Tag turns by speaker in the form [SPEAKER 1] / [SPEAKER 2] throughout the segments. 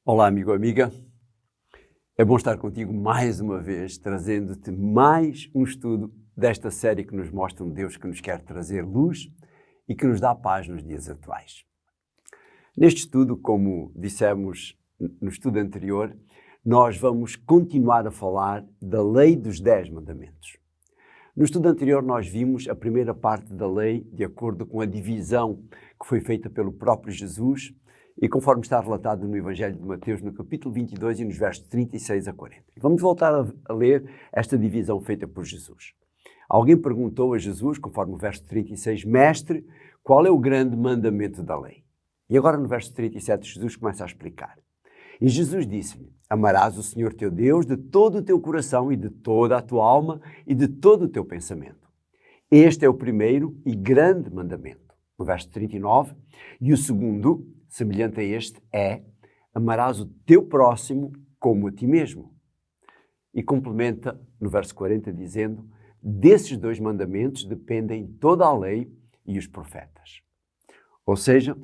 [SPEAKER 1] Olá, amigo, amiga. É bom estar contigo mais uma vez, trazendo-te mais um estudo desta série que nos mostra um Deus que nos quer trazer luz e que nos dá paz nos dias atuais. Neste estudo, como dissemos no estudo anterior, nós vamos continuar a falar da lei dos 10 mandamentos. No estudo anterior nós vimos a primeira parte da lei de acordo com a divisão que foi feita pelo próprio Jesus e conforme está relatado no Evangelho de Mateus, no capítulo 22 e nos versos 36 a 40. Vamos voltar a ler esta divisão feita por Jesus. Alguém perguntou a Jesus, conforme o verso 36, Mestre, qual é o grande mandamento da lei? E agora no verso 37 Jesus começa a explicar. E Jesus disse-lhe, amarás o Senhor teu Deus de todo o teu coração e de toda a tua alma e de todo o teu pensamento. Este é o primeiro e grande mandamento. No verso 39, e o segundo, semelhante a este, é amarás o teu próximo como a ti mesmo. E complementa no verso 40 dizendo, desses 2 mandamentos dependem toda a lei e os profetas. Ou seja,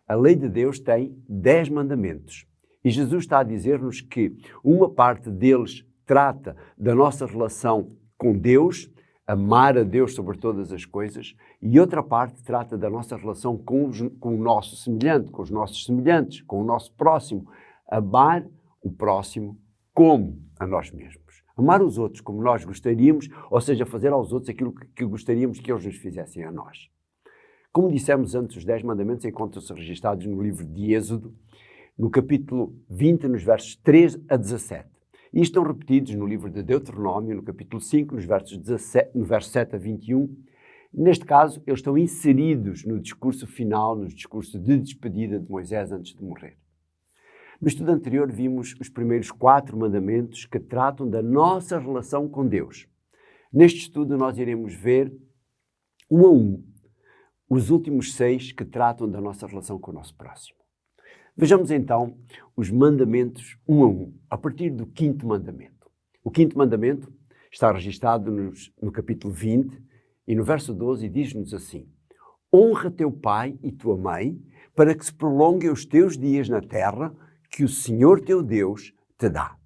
[SPEAKER 1] a lei de Deus tem 10 mandamentos. E Jesus está a dizer-nos que uma parte deles trata da nossa relação com Deus, amar a Deus sobre todas as coisas, e outra parte trata da nossa relação com o nosso semelhante, com os nossos semelhantes, com o nosso próximo. Amar o próximo como a nós mesmos. Amar os outros como nós gostaríamos, ou seja, fazer aos outros aquilo que gostaríamos que eles nos fizessem a nós. Como dissemos antes, os 10 mandamentos encontram-se registrados no livro de Êxodo, no capítulo 20, nos versos 3 a 17. E estão repetidos no livro de Deuteronômio, no capítulo 5, no verso 7 a 21. Neste caso, eles estão inseridos no discurso final, no discurso de despedida de Moisés antes de morrer. No estudo anterior vimos os primeiros 4 mandamentos que tratam da nossa relação com Deus. Neste estudo nós iremos ver, um a um, os últimos 6 que tratam da nossa relação com o nosso próximo. Vejamos então os mandamentos um a um, a partir do 5º mandamento. O 5º mandamento está registado no capítulo 20 e no verso 12 diz-nos assim, honra teu pai e tua mãe para que se prolonguem os teus dias na terra que o Senhor teu Deus te dá.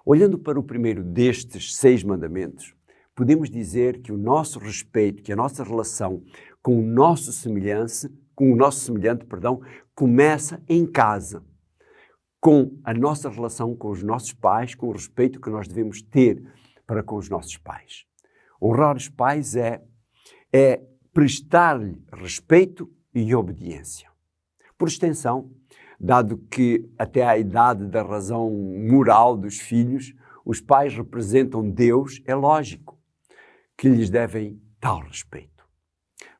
[SPEAKER 1] Olhando para o primeiro destes 6 mandamentos, podemos dizer que o nosso respeito, que a nossa relação com o nosso semelhante, começa em casa, com a nossa relação com os nossos pais, com o respeito que nós devemos ter para com os nossos pais. Honrar os pais é prestar-lhe respeito e obediência. Por extensão, dado que até à idade da razão moral dos filhos, os pais representam Deus, é lógico que lhes devem tal respeito.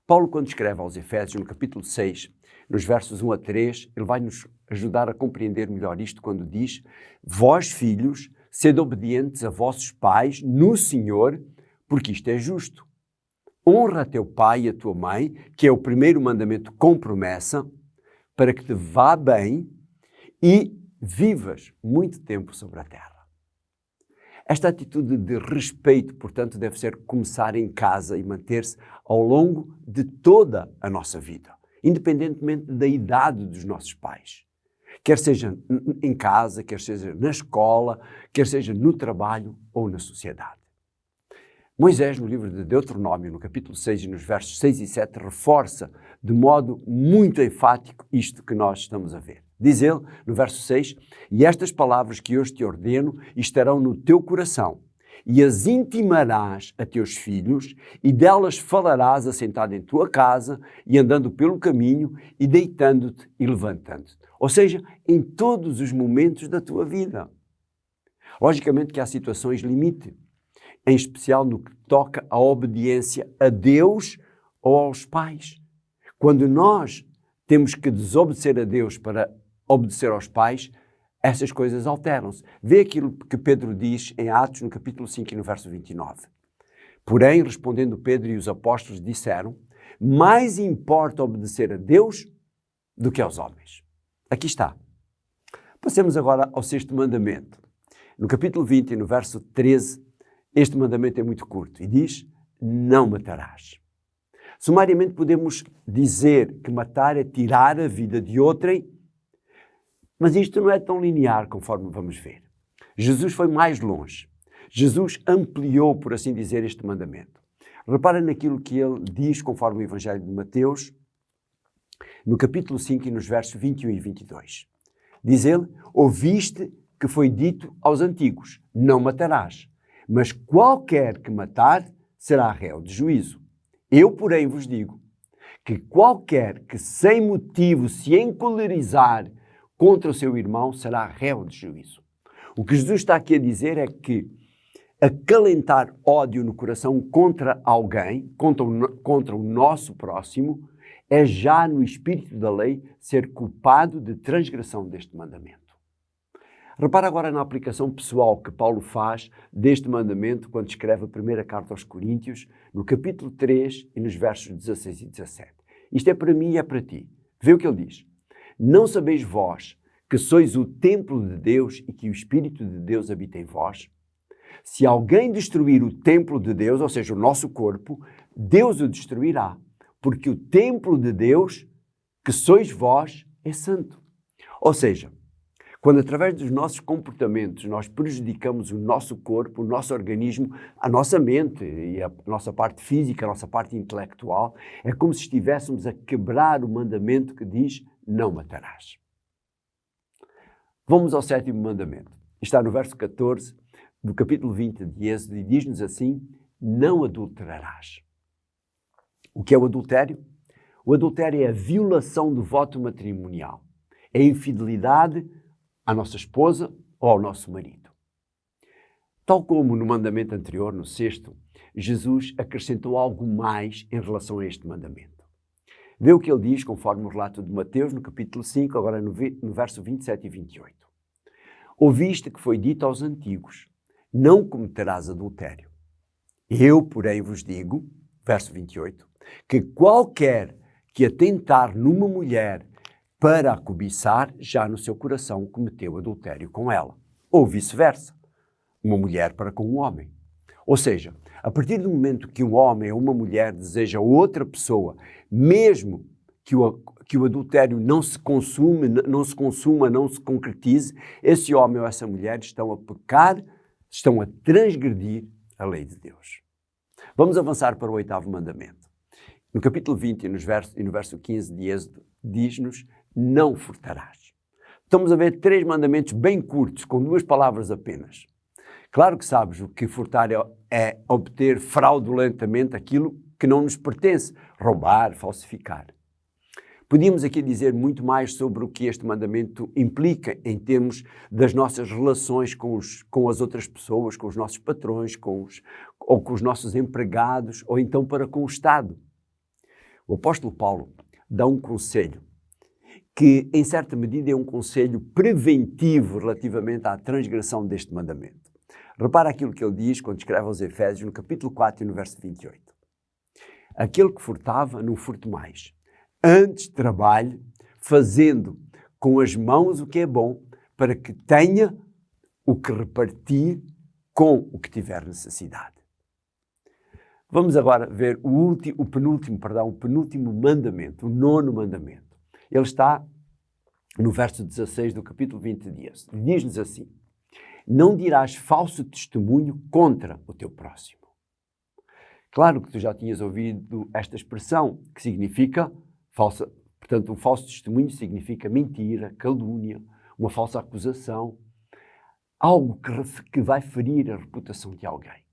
[SPEAKER 1] Paulo, quando escreve aos Efésios, no capítulo 6, nos versos 1 a 3, ele vai nos ajudar a compreender melhor isto quando diz vós, filhos, sede obedientes a vossos pais no Senhor, porque isto é justo. Honra a teu pai e a tua mãe, que é o primeiro mandamento com promessa, para que te vá bem e vivas muito tempo sobre a terra. Esta atitude de respeito, portanto, deve começar em casa e manter-se ao longo de toda a nossa vida, independentemente da idade dos nossos pais. Quer seja em casa, quer seja na escola, quer seja no trabalho ou na sociedade. Moisés, no livro de Deuteronômio, no capítulo 6 e nos versos 6 e 7, reforça de modo muito enfático isto que nós estamos a ver. Diz ele, no verso 6, e estas palavras que hoje te ordeno estarão no teu coração, e as intimarás a teus filhos, e delas falarás assentado em tua casa, e andando pelo caminho, e deitando-te e levantando-te. Ou seja, em todos os momentos da tua vida. Logicamente que há situações limite, em especial no que toca à obediência a Deus ou aos pais. Quando nós temos que desobedecer a Deus para obedecer aos pais, essas coisas alteram-se. Vê aquilo que Pedro diz em Atos, no capítulo 5 e no verso 29. Porém, respondendo Pedro e os apóstolos, disseram, mais importa obedecer a Deus do que aos homens. Aqui está. Passemos agora ao 6º mandamento. No capítulo 20 e no verso 13, este mandamento é muito curto e diz, não matarás. Sumariamente podemos dizer que matar é tirar a vida de outrem Mas isto não é tão linear conforme vamos ver. Jesus foi mais longe. Jesus ampliou, por assim dizer, este mandamento. Repara naquilo que ele diz conforme o Evangelho de Mateus, no capítulo 5 e nos versos 21 e 22. Diz ele: ouviste que foi dito aos antigos, não matarás, mas qualquer que matar será réu de juízo. Eu, porém, vos digo que qualquer que sem motivo se encolerizar contra o seu irmão será réu de juízo. O que Jesus está aqui a dizer é que acalentar ódio no coração contra alguém, contra o nosso próximo, é já no espírito da lei ser culpado de transgressão deste mandamento. Repara agora na aplicação pessoal que Paulo faz deste mandamento quando escreve a primeira carta aos Coríntios, no capítulo 3 e nos versos 16 e 17. Isto é para mim e é para ti. Vê o que ele diz. Não sabeis vós que sois o templo de Deus e que o Espírito de Deus habita em vós? Se alguém destruir o templo de Deus, ou seja, o nosso corpo, Deus o destruirá, porque o templo de Deus, que sois vós, é santo. Ou seja, quando através dos nossos comportamentos nós prejudicamos o nosso corpo, o nosso organismo, a nossa mente e a nossa parte física, a nossa parte intelectual, é como se estivéssemos a quebrar o mandamento que diz não matarás. Vamos ao 7º mandamento. Está no verso 14 do capítulo 20 de Êxodo e diz-nos assim: não adulterarás. O que é o adultério? O adultério é a violação do voto matrimonial. É a infidelidade à nossa esposa ou ao nosso marido. Tal como no mandamento anterior, no 6º, Jesus acrescentou algo mais em relação a este mandamento. Vê o que ele diz conforme o relato de Mateus, no capítulo 5, agora no verso 27 e 28. Ouviste que foi dito aos antigos, não cometerás adultério. Eu, porém, vos digo, verso 28, que qualquer que atentar numa mulher para a cobiçar, já no seu coração cometeu adultério com ela. Ou vice-versa, uma mulher para com um homem. Ou seja, a partir do momento que um homem ou uma mulher deseja outra pessoa, mesmo que o adultério não se consuma, não se concretize, esse homem ou essa mulher estão a pecar, estão a transgredir a lei de Deus. Vamos avançar para o 8º mandamento. No capítulo 20 e no verso 15 de Êxodo, diz-nos: não furtarás. Estamos a ver 3 mandamentos bem curtos, com 2 palavras apenas. Claro que sabes o que furtar é obter fraudulentamente aquilo que não nos pertence, roubar, falsificar. Podíamos aqui dizer muito mais sobre o que este mandamento implica em termos das nossas relações com as outras pessoas, com os nossos patrões, ou com os nossos empregados, ou então para com o Estado. O apóstolo Paulo dá um conselho que, em certa medida, é um conselho preventivo relativamente à transgressão deste mandamento. Repara aquilo que ele diz quando escreve aos Efésios, no capítulo 4 e no verso 28. Aquele que furtava, não furte mais. Antes trabalhe, fazendo com as mãos o que é bom, para que tenha o que repartir com o que tiver necessidade. Vamos agora ver o penúltimo mandamento, o 9º mandamento. Ele está no verso 16 do capítulo 20 de Êxodo. Diz-nos assim: não dirás falso testemunho contra o teu próximo. Claro que tu já tinhas ouvido esta expressão, que significa falsa. Portanto, um falso testemunho significa mentira, calúnia, uma falsa acusação, algo que vai ferir a reputação de alguém.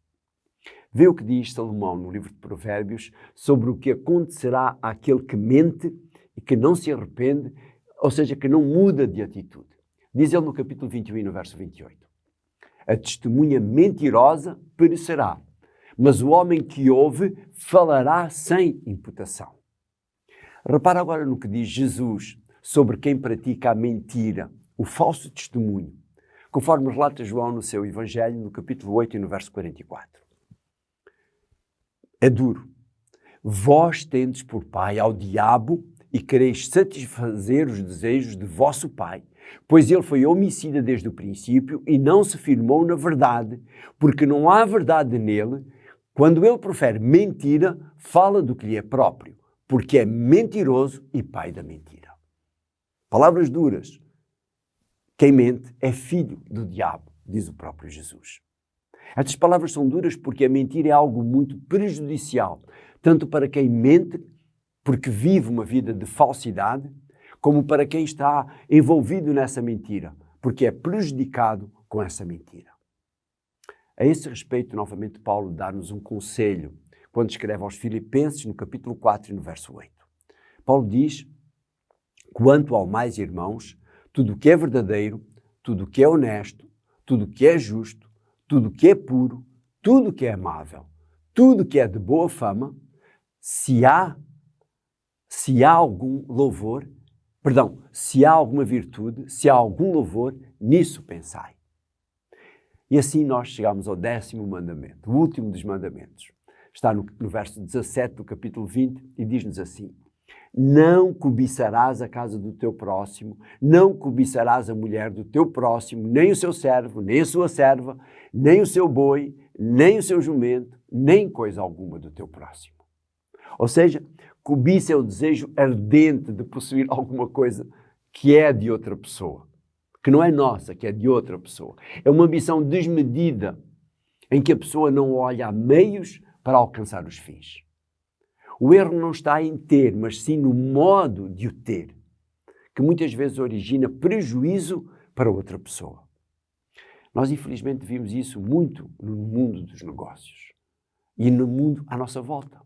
[SPEAKER 1] Vê o que diz Salomão no livro de Provérbios sobre o que acontecerá àquele que mente e que não se arrepende, ou seja, que não muda de atitude. Diz ele no capítulo 21, no verso 28. A testemunha mentirosa perecerá, mas o homem que ouve falará sem imputação. Repara agora no que diz Jesus sobre quem pratica a mentira, o falso testemunho, conforme relata João no seu Evangelho, no capítulo 8 e no verso 44. É duro. Vós tendes por pai ao diabo e quereis satisfazer os desejos de vosso pai, pois ele foi homicida desde o princípio e não se firmou na verdade, porque não há verdade nele. Quando ele profere mentira, fala do que lhe é próprio, porque é mentiroso e pai da mentira. Palavras duras, Quem mente é filho do diabo, diz o próprio Jesus. Estas palavras são duras porque a mentira é algo muito prejudicial, tanto para quem mente, porque vive uma vida de falsidade, como para quem está envolvido nessa mentira, porque é prejudicado com essa mentira. A esse respeito, novamente, Paulo dá-nos um conselho quando escreve aos Filipenses, no capítulo 4 e no verso 8. Paulo diz: quanto ao mais, irmãos, tudo o que é verdadeiro, tudo o que é honesto, tudo o que é justo, tudo o que é puro, tudo o que é amável, tudo o que é de boa fama, se há algum louvor, se há alguma virtude, se há algum louvor, nisso pensai. E assim nós chegamos ao 10º mandamento, o último dos mandamentos. Está no verso 17 do capítulo 20 e diz-nos assim: não cobiçarás a casa do teu próximo, não cobiçarás a mulher do teu próximo, nem o seu servo, nem a sua serva, nem o seu boi, nem o seu jumento, nem coisa alguma do teu próximo. Ou seja, cobiça é o desejo ardente de possuir alguma coisa que é de outra pessoa, que não é nossa, que é de outra pessoa. É uma ambição desmedida, em que a pessoa não olha a meios para alcançar os fins. O erro não está em ter, mas sim no modo de o ter, que muitas vezes origina prejuízo para outra pessoa. Nós, infelizmente, vimos isso muito no mundo dos negócios e no mundo à nossa volta.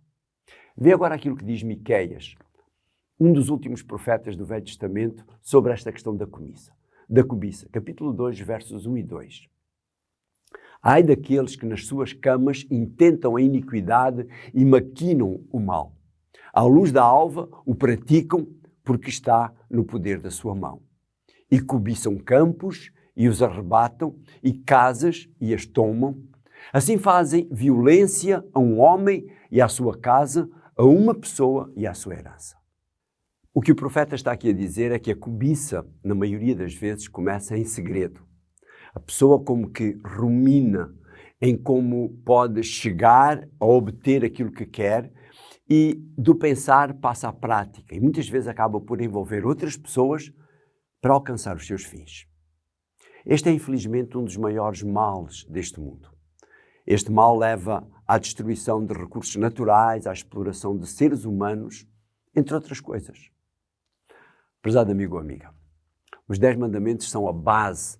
[SPEAKER 1] Vê agora aquilo que diz Miqueias, um dos últimos profetas do Velho Testamento, sobre esta questão da cobiça. Capítulo 2, versos 1 e 2. Ai daqueles que nas suas camas intentam a iniquidade e maquinam o mal. À luz da alva o praticam porque está no poder da sua mão. E cobiçam campos e os arrebatam, e casas e as tomam. Assim fazem violência a um homem e à sua casa, a uma pessoa e à sua herança. O que o profeta está aqui a dizer é que a cobiça, na maioria das vezes, começa em segredo. A pessoa como que rumina em como pode chegar a obter aquilo que quer e do pensar passa à prática e muitas vezes acaba por envolver outras pessoas para alcançar os seus fins. Este é, infelizmente, um dos maiores males deste mundo. Este mal leva à destruição de recursos naturais, à exploração de seres humanos, entre outras coisas. Prezado amigo ou amiga, os 10 mandamentos são a base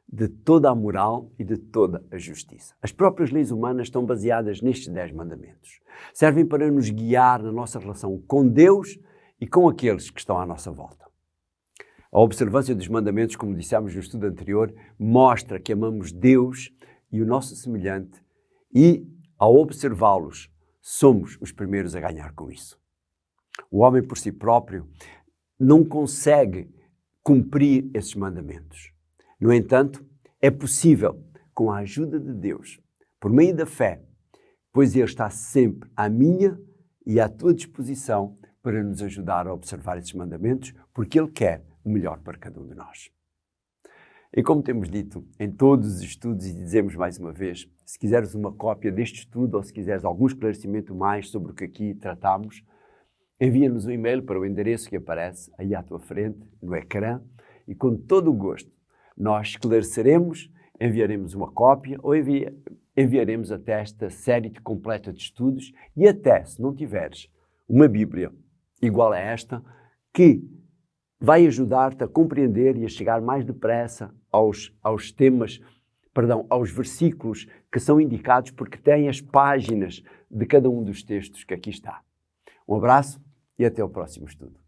[SPEAKER 1] de toda a moral e de toda a justiça. As próprias leis humanas estão baseadas nestes 10 mandamentos. Servem para nos guiar na nossa relação com Deus e com aqueles que estão à nossa volta. A observância dos mandamentos, como dissemos no estudo anterior, mostra que amamos Deus e o nosso semelhante e, ao observá-los, somos os primeiros a ganhar com isso. O homem por si próprio não consegue cumprir esses mandamentos. No entanto, é possível, com a ajuda de Deus, por meio da fé, pois Ele está sempre à minha e à tua disposição para nos ajudar a observar esses mandamentos, porque Ele quer o melhor para cada um de nós. E como temos dito em todos os estudos, e dizemos mais uma vez, se quiseres uma cópia deste estudo ou se quiseres algum esclarecimento mais sobre o que aqui tratamos, envia-nos um e-mail para o endereço que aparece aí à tua frente, no ecrã, e com todo o gosto nós esclareceremos, enviaremos uma cópia ou enviaremos até esta série completa de estudos e até, se não tiveres uma Bíblia igual a esta, que vai ajudar-te a compreender e a chegar mais depressa aos versículos que são indicados porque têm as páginas de cada um dos textos que aqui está. Um abraço e até o próximo estudo.